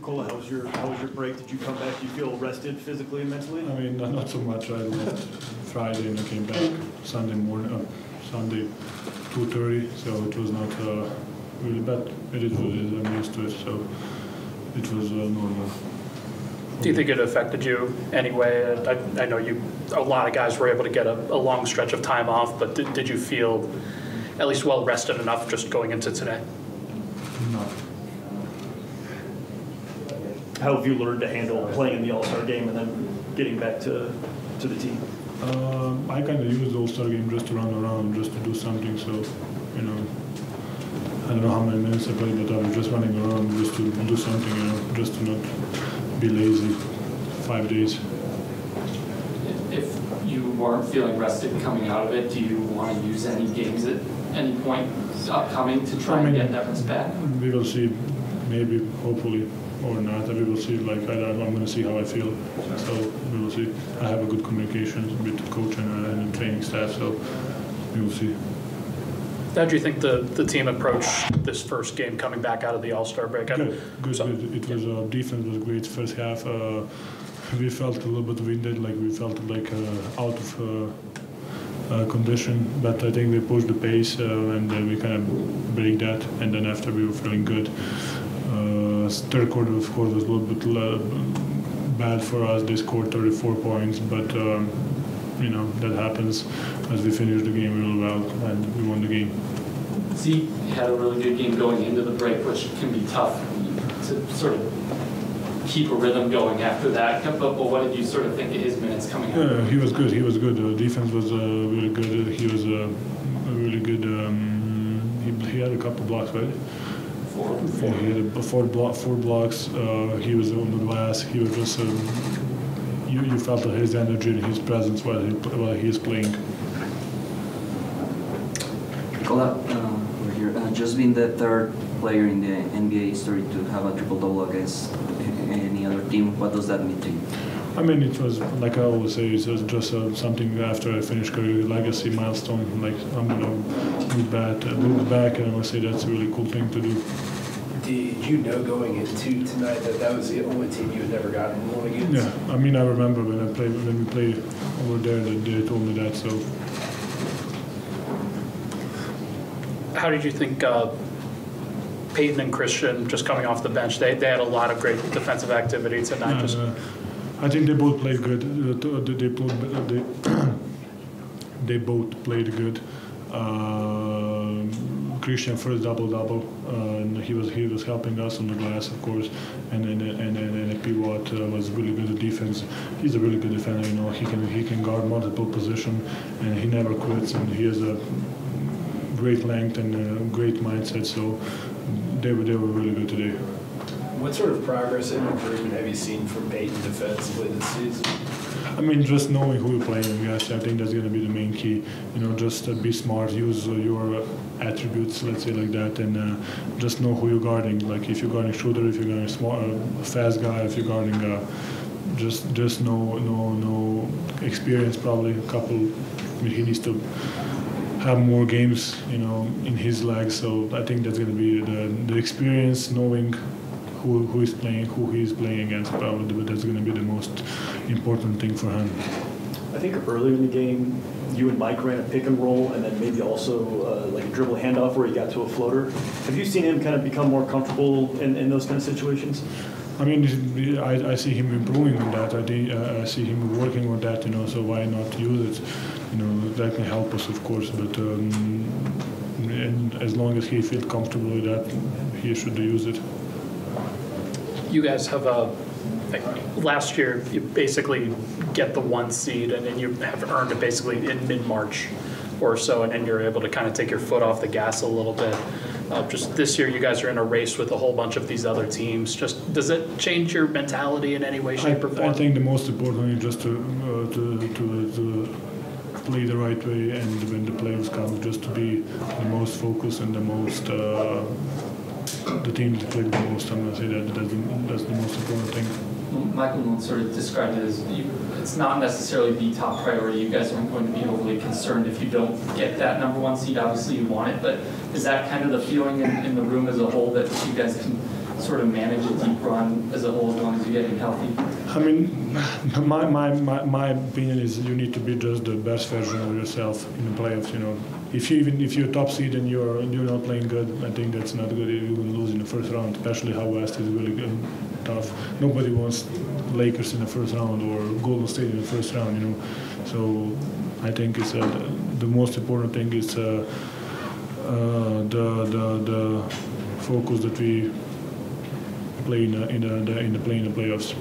Nikola, how was your break? Did you come back? Do you feel rested physically and mentally? I mean, not so much. I left Friday and I came back Sunday morning, Sunday 2:30. So it was not really bad. It is what it is. I'm used to it, so it was normal. Do you think it affected you anyway? I know a lot of guys were able to get a long stretch of time off, but did you feel at least well rested enough just going into today? No. How have you learned to handle playing in the AllStar Game and then getting back to the team? I kind of used the AllStar Game just to run around, just to do something. So, you know, I don't know how many minutes I played, but I was just running around just to do something, you know, just to not be lazy. 5 days. If you weren't feeling rested coming out of it, do you want to use any games at any point upcoming to try and get that rest back? We will see, maybe, hopefully, or not. We will see. Like I'm going to see how I feel. So we will see. I have a good communication with the coach and the training staff. So we will see. How do you think the team approached this first game coming back out of the AllStar break? Good. It was defense was great first half. We felt a little bit winded, like we felt like out of condition. But I think we pushed the pace and then we kind of break that. And then after we were feeling good. Third quarter, of course, was a little bit bad for us. They scored 34 points, but you know that happens. As we finished the game really well, and we won the game. Zeke had a really good game going into the break, which can be tough to sort of keep a rhythm going after that. But what did you sort of think of his minutes coming out? Yeah, he was good. He was good. The defense was really good. He was really good. He had a couple blocks, right? He had four blocks. He was on the glass. He was just you felt his energy and his presence while he is playing. Nikola, we're here. Just being the third player in the NBA history to have a triple-double against any other team, what does that mean to you? I mean, it was, like I always say, it was just something after I finished career legacy milestone. Like, I'm going to move back, and I would say that's a really cool thing to do. Did you know going into tonight that was the only team you had never gotten one against? Yeah, I mean, I remember when we played over there, that they told me that, so. How did you think Peyton and Christian, just coming off the bench, they had a lot of great defensive activity tonight? I think they both played good. They both played good. Christian first double, and he was helping us on the glass, of course, and Pivot was really good at defense. He's a really good defender, you know. He can guard multiple positions, and he never quits, and he has a great length and a great mindset. So they were really good today. What sort of progress and improvement have you seen from Payton defensively this season? I mean, just knowing who you're playing against, I think that's going to be the main key. You know, just be smart, use your attributes, let's say like that, and just know who you're guarding. Like if you're guarding shooter, if you're guarding a fast guy, if you're guarding, just no experience. Probably a couple. I mean, he needs to have more games, you know, in his legs. So I think that's going to be the experience, knowing who is playing, who he is playing against. Probably that's going to be the most important thing for him. I think earlier in the game, you and Mike ran a pick and roll, and then maybe also like a dribble handoff where he got to a floater. Have you seen him kind of become more comfortable in those kind of situations? I mean, I see him improving on that. I see him working on that, you know, so why not use it? You know, that can help us, of course, but and as long as he feels comfortable with that, he should use it. You guys have last year you basically get the 1 seed, and then you have earned it basically in mid-March or so, and then you're able to kind of take your foot off the gas a little bit. Just this year, you guys are in a race with a whole bunch of these other teams. Just does it change your mentality in any way, shape, or form? I think the most important is just to play the right way, and when the players come, just to be the most focused and the most the team that played the most. I'm going to say that's the most important thing. Michael Moon sort of described it as it's not necessarily the top priority. You guys aren't going to be overly concerned if you don't get that #1 seed. Obviously, you want it, but is that kind of the feeling in the room as a whole, that you guys can sort of manage a deep run as a whole as long as you're getting healthy? I mean, my opinion is you need to be just the best version of yourself in the playoffs. You know, if you're top seed and you're not playing good, I think that's not good. You're going to lose in the first round, especially how West is really good, tough. Nobody wants Lakers in the first round or Golden State in the first round. You know, so I think it's the most important thing is the focus that we play in the playoffs.